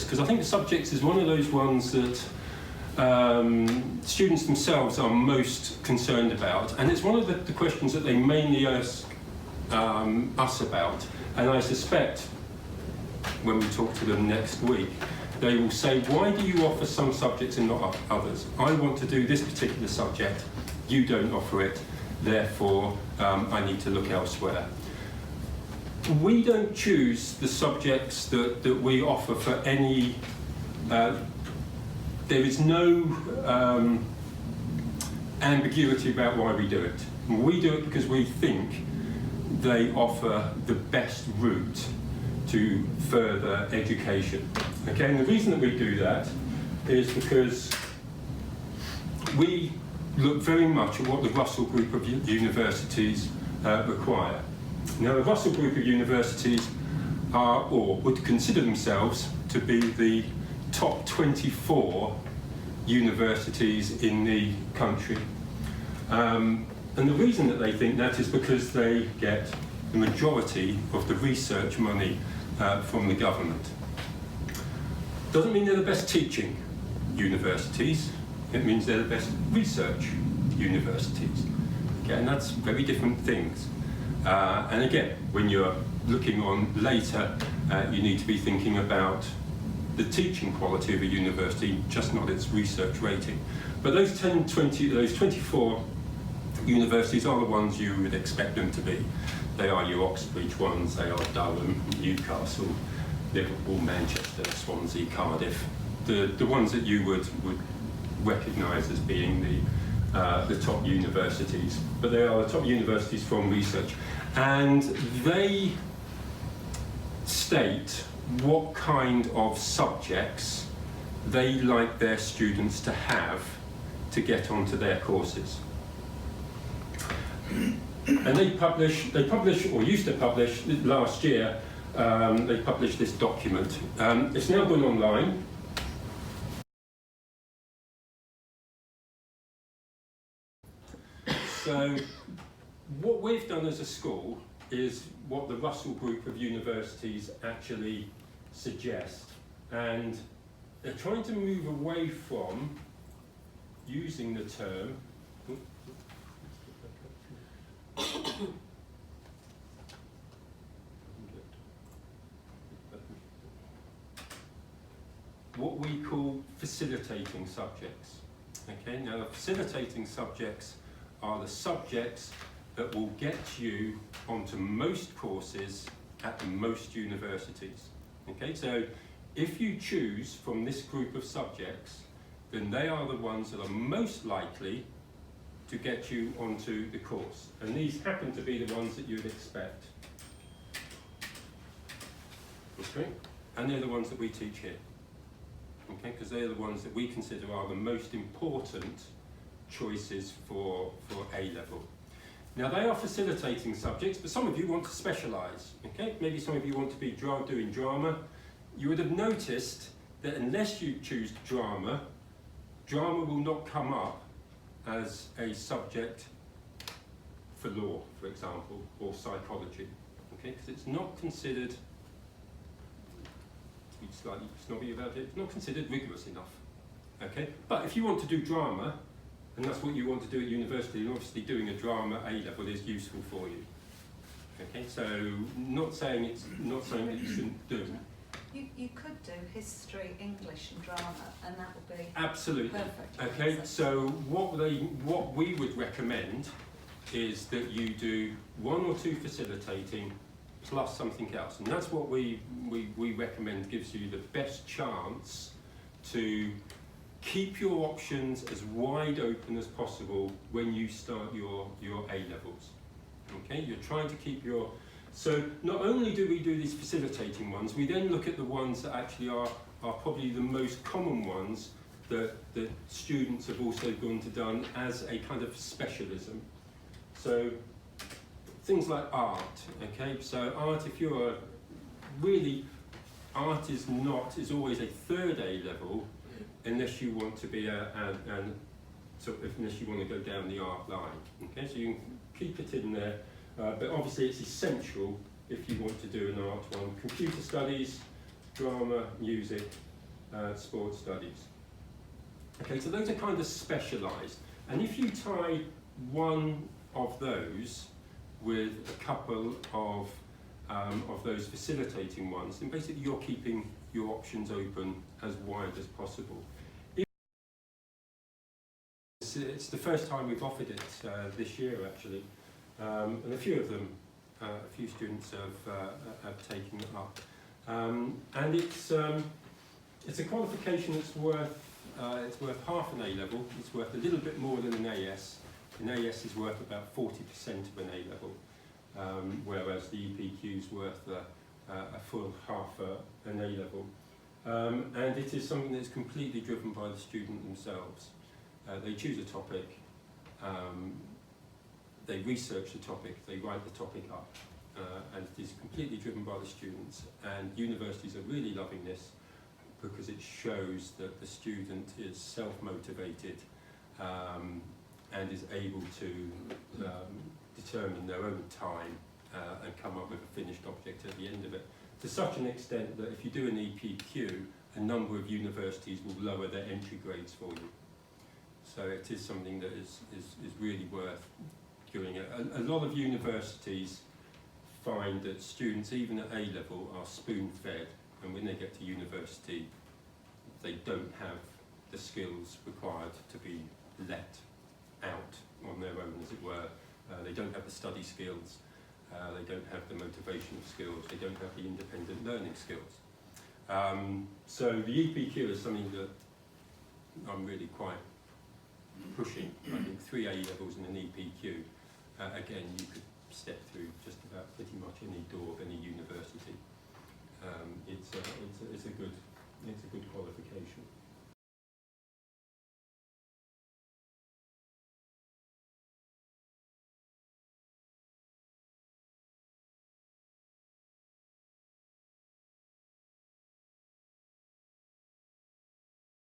because I think the subjects is one of those ones that students themselves are most concerned about, and it's one of the questions that they mainly ask us about, and I suspect when we talk to them next week, they will say, why do you offer some subjects and not others? I want to do this particular subject, you don't offer it, therefore I need to look elsewhere. We don't choose the subjects that we offer for any, there is no ambiguity about why we do it. We do it because we think they offer the best route to further education. Okay, and the reason that we do that is because we look very much at what the Russell Group of universities require. Now, the Russell Group of universities are, or would consider themselves to be the top 24 universities in the country. And the reason that they think that is because they get the majority of the research money from the government. Doesn't mean they're the best teaching universities, it means they're the best research universities. Okay, and that's very different things. And again, when you're looking on later, you need to be thinking about the teaching quality of a university, just not its research rating. But those 24 universities are the ones you would expect them to be. They are your Oxbridge ones, they are Durham, Newcastle, Liverpool, Manchester, Swansea, Cardiff, the ones that you would recognise as being the top universities. But they are the top universities from research. And they state what kind of subjects they like their students to have to get onto their courses. And they publish, or used to publish, last year, they published this document. It's now gone online. So what we've done as a school is what the Russell Group of universities actually suggest. And they're trying to move away from using the term what we call facilitating subjects. Okay, now the facilitating subjects are the subjects that will get you onto most courses at most universities. Okay, so if you choose from this group of subjects, then they are the ones that are most likely to get you onto the course. And these happen to be the ones that you'd expect. Okay, and they're the ones that we teach here. Okay, because they're the ones that we consider are the most important choices for A-level. Now they are facilitating subjects, but some of you want to specialise. Okay, maybe some of you want to be doing drama. You would have noticed that unless you choose drama, drama will not come up as a subject for law, for example, or psychology. Okay, because it's not considered, to be slightly snobby about it, it's not considered rigorous enough. Okay, but if you want to do drama, and that's what you want to do at university, and obviously doing a drama A-level is useful for you. Okay, so not saying that you shouldn't do. You could do history, English and drama, and that would be absolutely perfect. Okay, so what we would recommend is that you do 1 or 2 facilitating plus something else, and that's what we recommend gives you the best chance to keep your options as wide open as possible when you start your A-levels. Okay, you're trying to keep your... So not only do we do these facilitating ones, we then look at the ones that actually are probably the most common ones that students have also gone to done as a kind of specialism. So things like art, okay? So art, if you're really, art is always a 3rd A-level unless you want to be unless you want to go down the art line. Okay, so you can keep it in there. But obviously it's essential if you want to do an art one. Computer studies, drama, music, sports studies. Okay, so those are kind of specialised. And if you tie one of those with a couple of those facilitating ones, then basically you're keeping your options open as wide as possible. It's the first time we've offered it this year, actually, and a few of them, a few students have taken it up, and it's a qualification that's worth half an A level. It's worth a little bit more than an AS. An AS is worth about 40% of an A level, whereas the EPQ is worth a full half an A level, and it is something that's completely driven by the student themselves. They choose a topic, they research the topic, they write the topic up, and it is completely driven by the students. And universities are really loving this because it shows that the student is self-motivated and is able to determine their own time and come up with a finished object at the end of it. To such an extent that if you do an EPQ, a number of universities will lower their entry grades for you. So it is something that is really worth doing. A lot of universities find that students, even at A level, are spoon-fed, and when they get to university, they don't have the skills required to be let out on their own, as it were. They don't have the study skills, they don't have the motivational skills, they don't have the independent learning skills. So the EPQ is something that I'm really quite pushing. I think 3 A levels and an EPQ, again, you could step through just about pretty much any door of any university. It's a good qualification.